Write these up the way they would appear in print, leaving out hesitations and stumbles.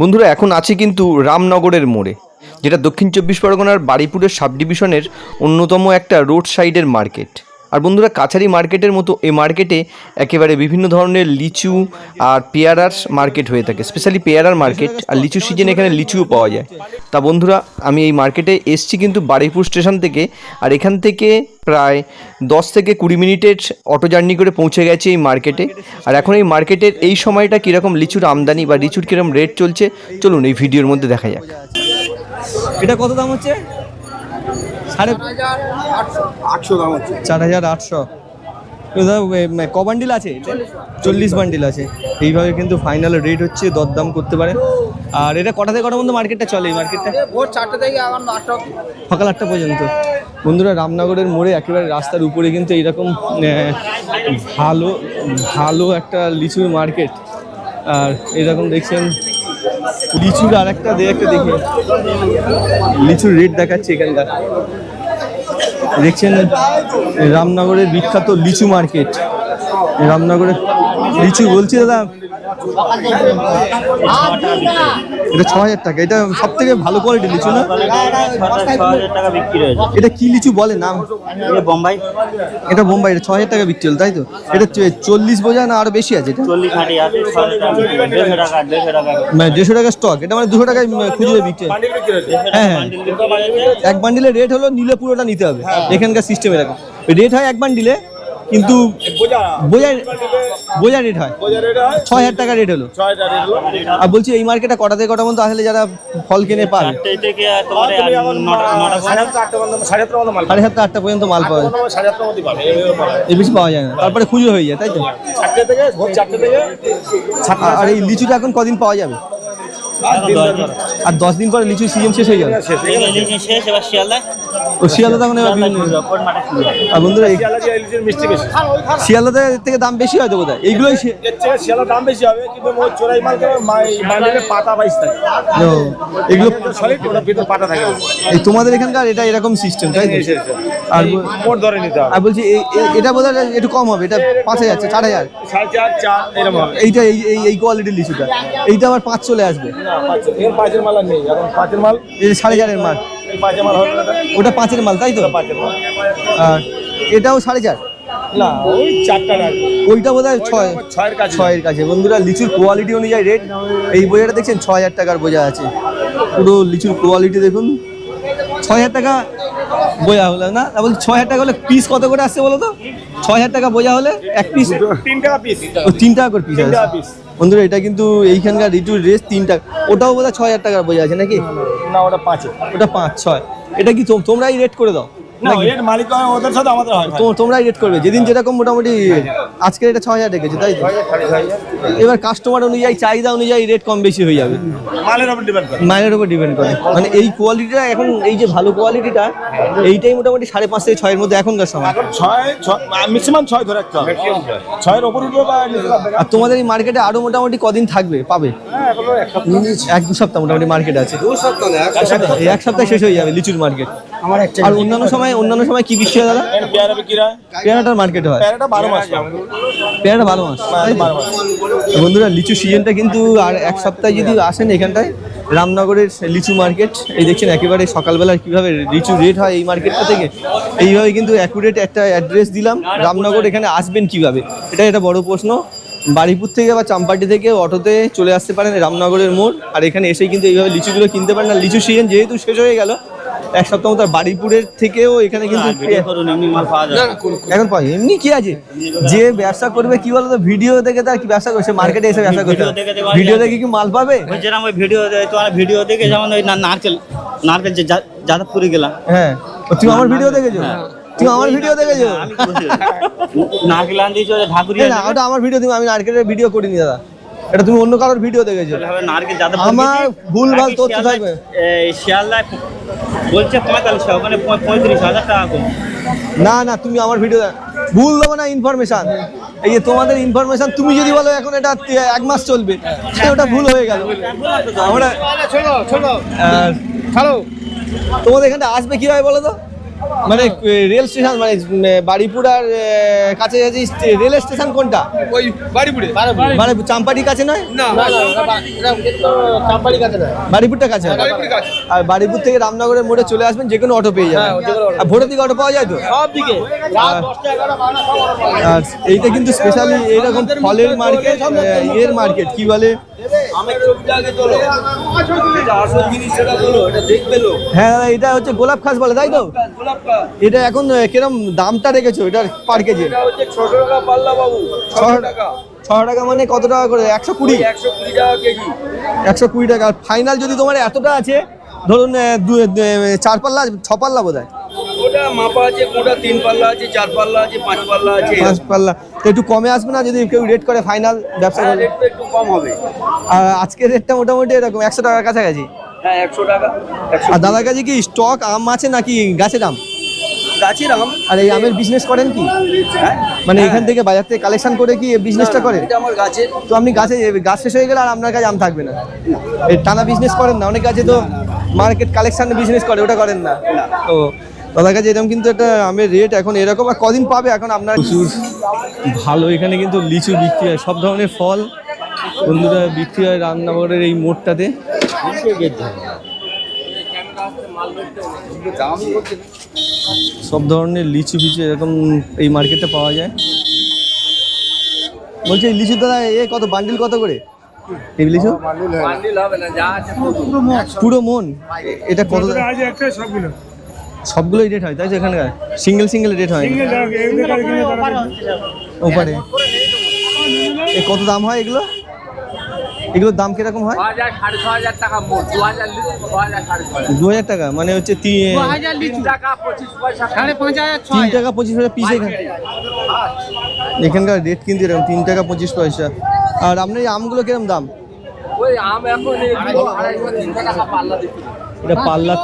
বন্ধুরা এখন আছি কিন্তু রামনগরের মোড়ে, যেটা দক্ষিণ চব্বিশ পরগনার বারুইপুরের সাব ডিভিশনের অন্যতম একটা রোড সাইডের মার্কেট। আর বন্ধুরা, কাছারি মার্কেটের মতো এই মার্কেটে একেবারে বিভিন্ন ধরনের লিচু আর পেয়ারার মার্কেট হয়ে থাকে, স্পেশালি পেয়ারার মার্কেট। আর লিচু সিজনে এখানে লিচুও পাওয়া যায়। তা বন্ধুরা, আমি এই মার্কেটে এসছি কিন্তু বারুইপুর স্টেশন থেকে, আর এখান থেকে প্রায় 10 থেকে 20 মিনিটের অটো জার্নি করে পৌঁছে গেছে এই মার্কেটে। আর এখন এই মার্কেটের এই সময়টা কীরকম লিচুর আমদানি বা লিচুর কীরকম রেট চলছে, চলুন এই ভিডিওর মধ্যে দেখা যাক। এটা কত দাম হচ্ছে? 800 দাম হচ্ছে। 4800। ক বান্ডিল আছে? 40 বান্ডিল আছে। এইভাবে কিন্তু ফাইনাল রেট হচ্ছে, দরদাম করতে পারেন। আর এটা কটা থেকে কটা পর্যন্ত মার্কেটটা চলে? এই মার্কেটটা ভোর 4টে থেকে এখন 8টা সকাল 8টা পর্যন্ত। বন্ধুরা, রামনগরের মোড়ে একেবারে রাস্তার উপরে কিন্তু এইরকম ভালো ভালো একটা লিচুর মার্কেট। আর এরকম দেখছেন লিচুর আর একটা দেখি লিচুর রেট দেখাচ্ছে এখানকার। দেখছেন রামনগরের বিখ্যাত লিচু মার্কেট। রামনগরের লিচু বলছি দাদা, এটা 6000 টাকা। এটা সব থেকে ভালো কোয়ালিটির লিচু না? 6000 টাকা বিক্রি হয়েছে। এটা কি লিচু বলে নাম? বোম্বাই। এটা বোম্বাই। এটা 6000 টাকা বিক্রি হল, তাই তো? এটা 40 বোঝা না আরো বেশি আছে? এটা 40 খাটি আছে, 6000 টাকা বিক্রি হয়। 150 টাকা 150 টাকা মানে 150 টাকা স্টক। এটা মানে 200 টাকায় খুচরো বিক্রি। হ্যাঁ হ্যাঁ, এক বান্ডিলের রেট হলো, নিলে পুরোটা নিতে হবে। এখানকার সিস্টেম এরকম রেট হয় এক বান্ডিলে, কিন্তু বোঝা রেট হয় 6000 টাকা রেট হলো। আর বলছি এই মার্কেটে কটা থেকে কটা পর্যন্ত আসলে যারা ফল কিনে পাবে? 8টা থেকে তোমার 7:30 8টা পর্যন্ত মাল পাওয়া যায়। এর বেশি পাওয়া যায় না, তারপরে খুচরো হয়ে যায়, তাই তো? আর এই লিচুটা এখন কদিন পাওয়া যাবে? আর 10 দিন পরে লিচু সিজন শেষ হয়ে যাবে। শেষ। এবার শিয়ালদা ও শিয়ালদা তখন এবার বিভিন্ন। আর বন্ধুরা, শিয়ালদা থেকে দাম বেশি হয়তো বোধহয় এইগুলোই। শিয়ালার দাম বেশি হবে, কিন্তু চোরাই মাল পাতা 22 থাকে। এগুলো সলিড, ওটা ভিতর পাতা থাকে। এই তোমাদের এখানকার এটা এরকম সিস্টেম, তাই তো? আর মোট ধরে নিতে হবে। আর বলছি এটা বোধহয় একটু কম হবে। এটা 5000 4000 4.5 4 এরকম হবে। এইটা এই কোয়ালিটির লিচুটা। এইটা আবার 5 চলে আসবে। এর 5-এর মাল আর নেই এখন। 5-এর মাল, এই 4.5 মাল। এই 5-এর মাল হবে না। ওটা 5 মাল, তাই তো? 5-এর মাল। আর এটাও 4.5। না, ওই 4টা রাখবে। ওইটা বোধহয় 6-এর কাছে। 6-এর কাছে। বন্ধুরা, লিচুর কোয়ালিটি অনুযায়ী রেট। এই বোঝাটা দেখছেন 6000 টাকার বোঝা আছে। পুরো লিচুর কোয়ালিটি দেখুন। 6000 টাকা বোঝা হলো না? বলছি 6000 টাকা হলে পিস কত করে আসছে বলো তো? 6000 টাকা বোঝা হলে এক পিস 3 টাকা পিস। 3 টাকা করে পিস 3 টাকা আছে। পিস। বন্ধুরা, এটা কিন্তু এইখানকার লিচুর রেট 3 টাকা। ওটাও বোধহয় 6000 টাকার বোঝা আছে নাকি? না, ওটা 5-এর। ওটা 5-6। এটা কি তোমরাই রেট করে দাও? না, এর মালিক হয়, ওদের সাথে আমাদের হয়। তোমরাই রেট করবে যেদিন যেরকম মোটামুটি। আজকে এটা 6000 রেখেছে, তাই তো? এবার কাস্টমার অনুযায়ী, চাহিদা অনুযায়ী রেট কম বেশি হয়ে যাবে। মালের উপর ডিপেন্ড করে। মাইনের উপর ডিপেন্ড করে। মানে এই কোয়ালিটিটা এখন, এই যে ভালো কোয়ালিটিটা, এইটাই মোটামুটি 5.5 থেকে 6-এর মধ্যে এখনকার সময়। এখন 6 ম্যাক্সিমাম 6 ধরে রাখতে হবে। 6-এর উপর উঠবে বা নিচে যাবে। আর তোমাদের এই মার্কেটে আরো মোটামুটি কদিন থাকবে পাবে? হ্যাঁ, এগুলো 1-2 সপ্তাহ মোটামুটি মার্কেট আছে। 2 সপ্তাহ না, এই 1 সপ্তাহে শেষ হয়ে যাবে লিচুর মার্কেট। আর অন্যান্য সময় কি বিক্রি হয় দাদা? পেয়ারা বিক্রি হয়। পেয়ারাটার মার্কেট হয়। পেয়ারাটা 12 মাস। পেয়ারাটা 12 মাস। বন্ধুরা, লিচু সিজনটা কিন্তু আর 1 সপ্তাহে যদি আসেন এখানটায় রামনগরের লিচু মার্কেট, এই দেখছেন একেবারে সকালবেলা কিভাবে লিচু রেট হয় এই মার্কেটটা থেকে। এইভাবে কিন্তু অ্যাকুরেট একটা অ্যাড্রেস দিলাম। রামনগর এখানে আসবেন কিভাবে, এটা বড় প্রশ্ন। বারুইপুর থেকে বা চাম্পাটি থেকে অটোতে চলে আসতে পারেন রামনগরের মোড়। আর এখানে এসেই কিন্তু এইভাবে লিচুগুলো কিনতে পারেন। আর লিচু সিজন যেহেতু শেষ হয়ে গেল 1 সপ্তাহ মতো, বারুইপুরের থেকেও এখানে কিন্তু এমনি মাল পাওয়া যায়। এখন পাই। এমনি কি আছে, যে ব্যবসা করবে কি বলতো, ভিডিও দেখে তার কি ব্যবসা করছে, মার্কেটে এসে ব্যবসা করতে হবে। ভিডিও দেখে কি মাল পাবে? যেরকম ওই ভিডিও দেখে, যেমন ওই নারকেল যাদবপুরে গেলাম। হ্যাঁ, তুমি আমার ভিডিও দেখেছো? তুমি আমার ভিডিও দেখেছো? নারকেল আন দিয়েছো ঢাকুরি। না, ওটা আমার ভিডিও। আমি নারকেলের ভিডিও করিনি দাদা, এটা তুমি অন্য কারোর ভিডিও দেখেছো। নারকেল যাদবপুর আমার ভুলভাল তথ্য থাকবে। শিয়ালদায় বলছে 45, ওখানে 35,000 টাকা কম। না, তুমি আমার ভিডিও ভুল দেবো না ইনফরমেশন। এই যে তোমাদের ইনফরমেশন তুমি যদি বলো এখন এটা 1 মাস চলবে, ওটা ভুল হয়ে গেল। আমরা তোমাদের এখানটা আসবে কিভাবে বলো তো? মানে রেল স্টেশন মানে বাড়িপুর আর কাছাকাছি রেল স্টেশন কোনটা? ওই বাড়িপুরে বাড়িপুর চাম্পাটির কাছে নয়? না চাম্পাড়ি কাছে না, বাড়িপুরটা কাছে হয়। বাড়িপুরের কাছে। আর বাড়িপুর থেকে রামনগরের মোড়ে চলে আসবেন, যে কোনো অটো পেয়ে যাবেন। আর ভোরের দিকে অটো পাওয়া যায় তো? সব দিকে রাত 10টা 11টা 12টা সব অর্ডার পাওয়া যায়। আর এইটা কিন্তু স্পেশালি এইরকম ফলের মার্কেট, এর মার্কেট কি বলে, হ্যাঁ দাদা এটা হচ্ছে গোলাপ খাস বলে তাই তো? এটা এখন কিরম দামটা রেখেছো এটার পার কেজি? 600 টাকা পাল্লা বাবু, 600 টাকা। 6 টাকা মানে কত টাকা করে? 120? 120 টাকা কেজি। 120 টাকা। ফাইনাল যদি তোমার এতটা আছে, ধরুন 4 পাল্লা 6 পাল্লা বোধ হয়, ওটা মাপা আছে, কোনটা 3 পাল্লা আছে, 4 পাল্লা আছে, 5 পাল্লা আছে। 5 পাল্লা। তো একটু কমে আসবে না যদি কেউ রেট করে ফাইনাল ব্যবসা করে? রেটটা একটু কম হবে। আর আজকের রেটটা মোটামুটি এরকম 100 টাকার কাছাকাছি। হ্যাঁ 100 টাকা। আর দাদার কাছে কি স্টক আম আছে নাকি গাছের আম? গাছের আম। আর এই আমের বিজনেস করেন কি? হ্যাঁ মানে এখান থেকে বাজার থেকে কালেকশন করে কি বিজনেসটা করেন? এটা আমার গাছের। তো আপনি গাছ শেষ হয়ে গেলে আর আপনার কাছে আম থাকবে না, এই টানা বিজনেস করেন না? অনেক কাছে তো মার্কেট কালেকশন বিজনেস করে, ওটা করেন না? ও দাদার কাছে এরকম কিন্তু একটা আমের রেট এখন এরকম। আর কদিন পাবে এখন আপনার? প্রচুর ভালো এখানে কিন্তু লিচু বিক্রি হয়, সব ধরনের ফল বন্ধুরা বিক্রি হয় রামনগরের এই মোড়টাতে। সব ধরনের লিচু ফিচু এরকম এই মার্কেটে পাওয়া যায়। বলছি এই লিচু দাদা কত বান্ডিল কত করে এই লিচু? বান্ডিল হবে না, যা আছে পুরো মন? এটা কত? আজ একটা সবগুলো সবগুলোই রেট হয় তাই তো? এখানকার সিঙ্গেল রেট হয় ওপারে? কত দাম হয় এগুলো? এগুলোর দাম কিরকম হয়? 6,500 টাকা মোট, 2000 লিটার 6,500 2000 টাকা মানে হচ্ছে 3 টাকা 25 পয়সা, 5,500 3 টাকা 25 পয়সা পিস। এখানকার রেট কিন্তু এরকম 3 টাকা 25 পয়সা। আর আপনার এই আমগুলো কিরকম দাম? ওই আম এখন 250-300 টাকা পাল্লা দিচ্ছি। এটা পাল্লা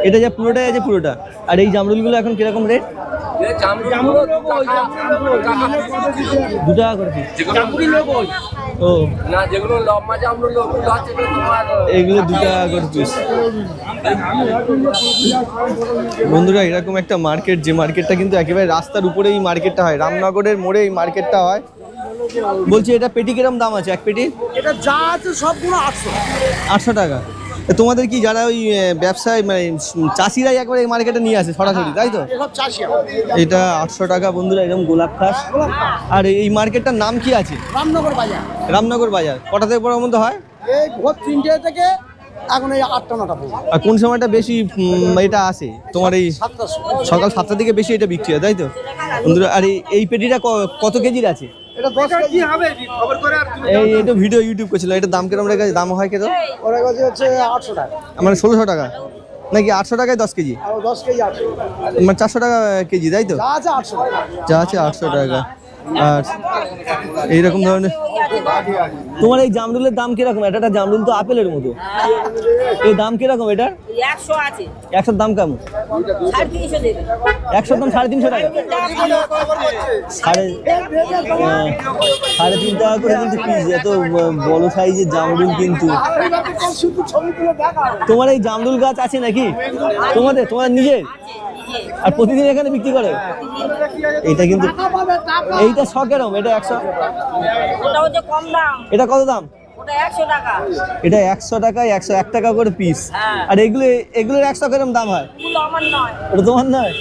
এটা যা পুরোটাই আছে পুরোটা। আর এই জামরুলগুলো এখন কিরকম রেট? এই জামরুল 2 টাকা করে পিস। ও না, যেগুলো লম্বা জামরুল ওগুলো আছে তোমার এগুলো 2 টাকা করে পিস। বন্ধুরা এরকম একটা মার্কেট, যে মার্কেটটা কিন্তু একেবারে রাস্তার উপরে এই মার্কেটটা হয়, রামনগরের মোড়ে এই মার্কেটটা হয়। বলছি এটা পেটি কিরম দাম আছে? এক পেটি এটা যা আছে সবগুলো 800 টাকা। তোমাদের কি যারা ওই ব্যবসায় মানে চাষিরাই একবার এই মার্কেটে নিয়ে আসে সরাসরি তাই তো? সব চাষি। এটা 800 টাকা বন্ধুরা, এরকম গোলাপ খাস। আর এই মার্কেটটার নাম কি আছে? রামনগর বাজার। রামনগর বাজার। কটা থেকে পর্যন্ত হয়? এই ভোর 3টে থেকে এখন এই 8টা 9টা পর্যন্ত। আর কোন সময়টা বেশি এটা আসে তোমার? এই 7টার সময়। সকাল 7টা থেকে বেশি এটা বিক্রি হয় তাই তো বন্ধুরা? আর এই পেটিটা কত কেজির আছে? এটা 10 কেজি হবে, খবর করে আর এই এটা ভিডিও ইউটিউব করছিল, এটা দাম কিরম রেখে দাম হয় কেন? ওরা কাছে হচ্ছে 800 টাকা। মানে 1600 টাকা নাকি 800 টাকায় 10 কেজি? আর 10 কেজি 800 টাকা। মানে 400 টাকা কেজি তাই তো? যা আছে 800 টাকা। যা আছে 800 টাকা। আর এইরকম ধরনের তোমার এই জামরুলের দাম কিরকম? এটা জামরুল তো আপেলের মতো, এই দাম কিরকম এটার? 100 আছে। 100 দাম কেমন? 350 দেবে। 100 দাম 350 টাকা। 3.5 টাকা করে কিন্তু পিস। এত বড় সাইজের জামরুল কিন্তু। শুধু ছবিগুলো দেখা। তোমার এই জামরুল গাছ আছে নাকি তোমাদের নিজের? আর প্রতিদিন এখানে বিক্রি করে? এটা কিন্তু এইটা 100 কেরম? এটা 100। ওটা হচ্ছে কম দাম। এটা কত দাম? ওটা 100 টাকা। এটা 100 টাকায় 101 টাকা করে পিস। হ্যাঁ। আর এগুলোর 100 কেরম দাম হয়? ওগুলো আমার নয়। ওটা তোমার নয়?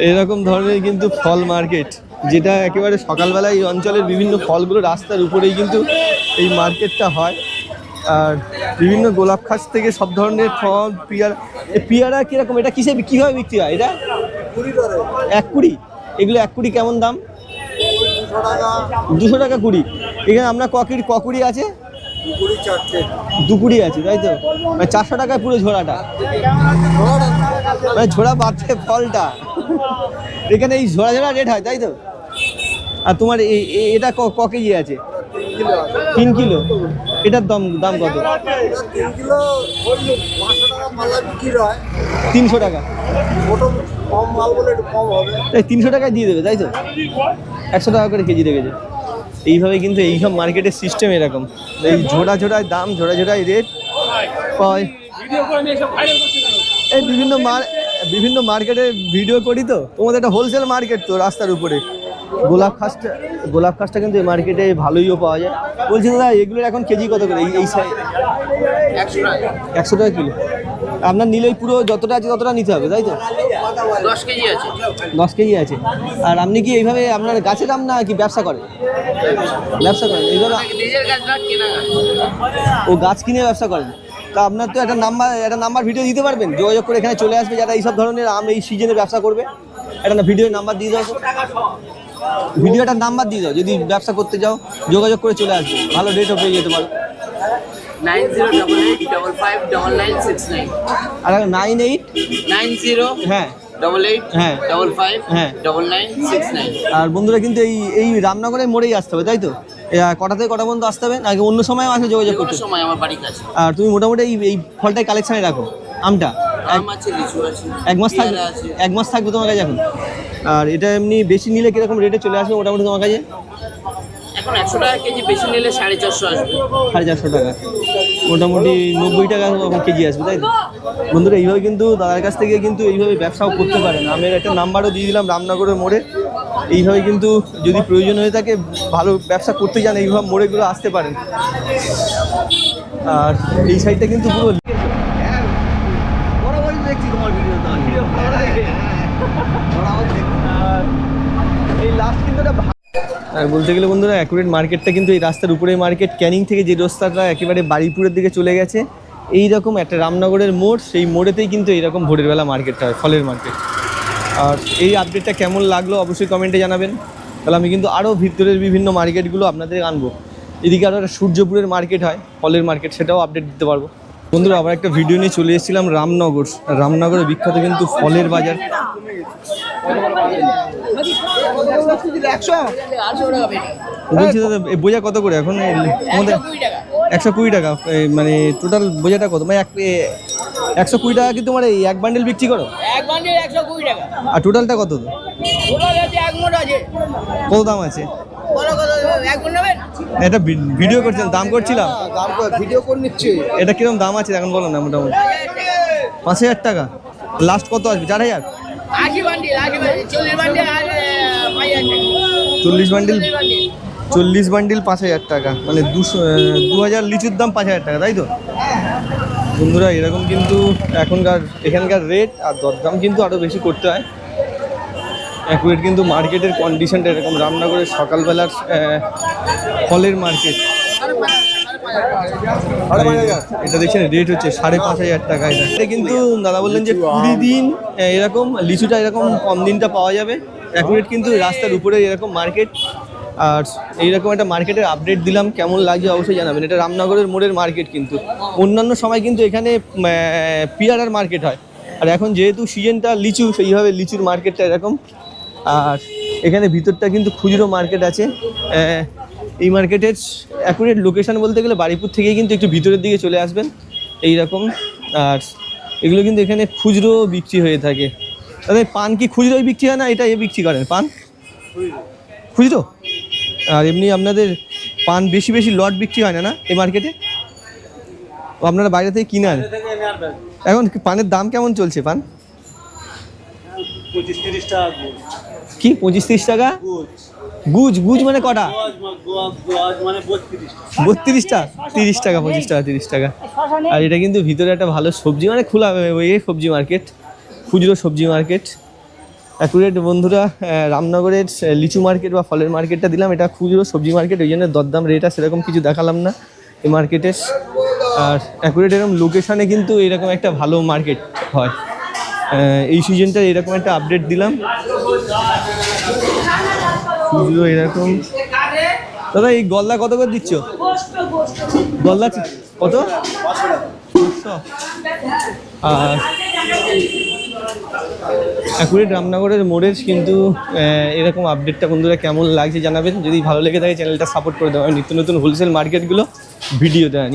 এরকম ধরনের কিন্তু ফল মার্কেট, যেটা একেবারে সকালবেলা এই অঞ্চলের বিভিন্ন ফলগুলো রাস্তার উপরেই কিন্তু এই মার্কেটটা হয়। আর বিভিন্ন গোলাপ খাস থেকে সব ধরনের ফল, পেয়ারা কিরকম? এটা কিভাবে বিক্রি হয়? এটা 1 এগুলো 1 কেমন দাম? 200 টাকা 20। এখানে আপনার ককুড়ি আছে? 2 আছে তাই তো? মানে 400 টাকায় পুরো ঝোড়াটা, মানে ঝোড়া বাদে ফলটা। এখানে এই ঝোড়া রেট হয় তাই তো? আর তোমার এটা ক কেজি আছে? 3 কিলো। এটার দাম কত? 3 কিলো 500 টাকা পাল্লা বিক্রি হয়। 300 টাকা। ছোট কম মাল বলে একটু কম হবে। তাই 300 টাকায় দিয়ে দেবে তাই তো? 100 টাকা করে কেজি রেখেছে। এইভাবে কিন্তু এইসব মার্কেটের সিস্টেম এরকম, এই ঝোড়ায় দাম, ঝোড়ায় রেট পায়। এই বিভিন্ন মার্কেটে ভিডিও করি তো, তোমাদের একটা হোলসেল মার্কেট তো রাস্তার উপরে। গোলাপ খাসটা কিন্তু এই মার্কেটে ভালোইও পাওয়া যায়। বলছি দাদা এগুলোর এখন কেজি কত করে? এই সাইজ 100 টাকা কিলো। আপনার নিলেই পুরো যতটা আছে ততটা নিতে হবে, তাই তো? 10 কেজি আছে। 10 কেজি আছে। আর আপনি কি এইভাবে আপনার গাছের আম না কি ব্যবসা করেন? ব্যবসা করেন এইভাবে? নিজের গাছ না, কেনা গাছ। ও গাছ কিনে ব্যবসা করেন। তা আপনার তো একটা নাম্বার ভিডিও দিতে পারবেন, যোগাযোগ করে এখানে চলে আসবে যারা এইসব ধরনের আম এই সিজনে ব্যবসা করবে। একটা ভিডিওর নাম্বার দিয়ে দাও, ভিডিওটার নাম্বার দিয়ে দাও, যদি ব্যবসা করতে যাও যোগাযোগ করে চলে আসবে, ভালো রেটও পেয়ে যেতে পারো। 9088559969। আর 98 90 হ্যাঁ 88 হ্যাঁ 55 হ্যাঁ 9969। আর বন্ধুরা কিন্তু এই রামনগরের মোড়েই আসতে হবে, তাই তো? কটা থেকে কটা পর্যন্ত আসতে হবে, নাকি অন্য সময়ও আসে যোগাযোগ কোনো করতে? সময় আমার বাড়ির কাছে আর তুমি মোটামুটি এই ফলটাই কালেকশানে রাখো, আমটা আম আছে, লিচু আছে, 1 মাস থাকবে, পেয়ারা আছে। 1 মাস থাকবে তোমার কাছে এখন। আর এটা এমনি বেশি নিলে কিরকম রেটে চলে আসবে মোটামুটি তোমার কাছে? এখন 100 টাকা কেজি, বেশি নিলে 450 আসবে। 450 টাকা, মোটামুটি 90 টাকা এখন কেজি আসবে, তাই তো? বন্ধুরা এইভাবে কিন্তু দাদার কাছ থেকে কিন্তু এইভাবে ব্যবসাও করতে পারেন। আমের একটা নাম্বারও দিয়ে দিলাম রামনগরের মোড়ে। এইভাবে কিন্তু যদি প্রয়োজন হয়ে থাকে, ভালো ব্যবসা করতে চান, এইভাবে মোড়েগুলো আসতে পারেন। আর এই সাইডটা কিন্তু পুরো দেখছি তোমার ভিডিও এই লাস্ট কিন্তু আর বলতে গেলে বন্ধুরা অ্যাকুরেট মার্কেটটা কিন্তু এই রাস্তার উপরে মার্কেট, ক্যানিং থেকে যে রাস্তাটা একেবারে বারুইপুরের দিকে চলে গেছে, এইরকম একটা রামনগরের মোড়, সেই মোড়েতেই কিন্তু এইরকম ভোরের বেলা মার্কেটটা হয়, ফলের মার্কেট। আর এই আপডেটটা কেমন লাগলো অবশ্যই কমেন্টে জানাবেন। তাহলে আমি কিন্তু আরও ভিতরের বিভিন্ন মার্কেটগুলো আপনাদের আনবো। এদিকে আরও একটা সূর্যপুরের মার্কেট হয়, ফলের মার্কেট, সেটাও আপডেট দিতে পারবো। বন্ধুরা আবার একটা ভিডিও নিয়ে চলে এসেছিলাম রামনগরের বিখ্যাত কিন্তু ফলের বাজার। বলছি দাদা এই বোঝা কত করে এখন আমাদের? 120 টাকা। মানে টোটাল বোঝাটা কত? মানে 120 টাকা কি তোমার এই 1 বান্ডেল বিক্রি করো? 1 বান্ডিল 120 টাকা। আর টোটালটা কত? ওরা আছে 1 মোট আছে। কত দাম আছে? বড় কত 1 মোট নেবেন? এটা ভিডিও করছিলাম, দাম করছিলাম। ভিডিও করে নিচ্ছে। এটা কিরকম দাম আছে এখন বলো না? মোটামুটি 5000 টাকা। লাস্ট কত আসবে? 4000? 80 বান্ডিল, 40 বান্ডিল আর 5000 টাকা। 40 বান্ডিল 5000 টাকা, মানে 2000 লিচুর দাম 5000 টাকা, তাই তো? বন্ধুরা এরকম কিন্তু এখানকার রেট আর দরদাম কিন্তু আরও বেশি করতে হয়। অ্যাকুরেট কিন্তু মার্কেটের কন্ডিশনটা এরকম, রামনগরের সকালবেলার ফলের মার্কেট। এটা দেখছেন রেট হচ্ছে 5500 টাকা। এটা কিন্তু দাদা বললেন যে 20 দিন এরকম লিচুটা এরকম কম দিনটা পাওয়া যাবে। অ্যাকুরেট কিন্তু রাস্তার উপরে এরকম মার্কেট। আর এইরকম একটা মার্কেটের আপডেট দিলাম, কেমন লাগছে অবশ্যই জানাবেন। এটা রামনগরের মোড়ের মার্কেট কিন্তু। অন্যান্য সময় কিন্তু এখানে পেয়ারার মার্কেট হয়, আর এখন যেহেতু সিজনটা লিচু, সেইভাবে লিচুর মার্কেটটা এরকম। আর এখানে ভিতরটা কিন্তু খুচরো মার্কেট আছে। এই মার্কেটের অ্যাকুরেট লোকেশন বলতে গেলে বারুইপুর থেকেই কিন্তু একটু ভিতরের দিকে চলে আসবেন এইরকম। আর এগুলো কিন্তু এখানে খুচরো বিক্রি হয়ে থাকে। তাহলে পান কি খুচরোই বিক্রি হয় না এটা বিক্রি করেন? পান খুচরো। আর এমনি আপনাদের পান বেশি লট বিক্রি হয় না এই মার্কেটে? ও আপনারা বাইরে থেকে কিনে আনেন। এখন পানের দাম কেমন চলছে? পান 25-30 টাকা। কি 25-30 টাকা? গুজ মানে কটা? মানে 32 টাকা। 30 টাকা, 25 টাকা, 30 টাকা। আর এটা কিন্তু ভিতরে একটা ভালো সবজি, মানে খোলা সবজি মার্কেট, খুচরো সবজি মার্কেট। অ্যাকুরেট বন্ধুরা রামনগরের লিচু মার্কেট বা ফলের মার্কেটটা দিলাম, এটা খুচরো সবজি মার্কেট, ওই জন্য দরদাম রেট আর সেরকম কিছু দেখালাম না এই মার্কেটের। আর অ্যাকুরেট এরকম লোকেশানে কিন্তু এরকম একটা ভালো মার্কেট হয়। এই সিজনটা এরকম একটা আপডেট দিলাম। খুচরো এরকম। দাদা এই গলদা কত করে দিচ্ছ? গলদা কত? 500। আর অ্যাকুরেট রামনগরের মোড়ের কিন্তু এরকম আপডেটটা বন্ধুরা কেমন লাগছে জানাবেন। যদি ভালো লেগে থাকে চ্যানেলটা সাপোর্ট করে দেওয়া, নিত্য নতুন হোলসেল মার্কেটগুলো ভিডিও দেওয়া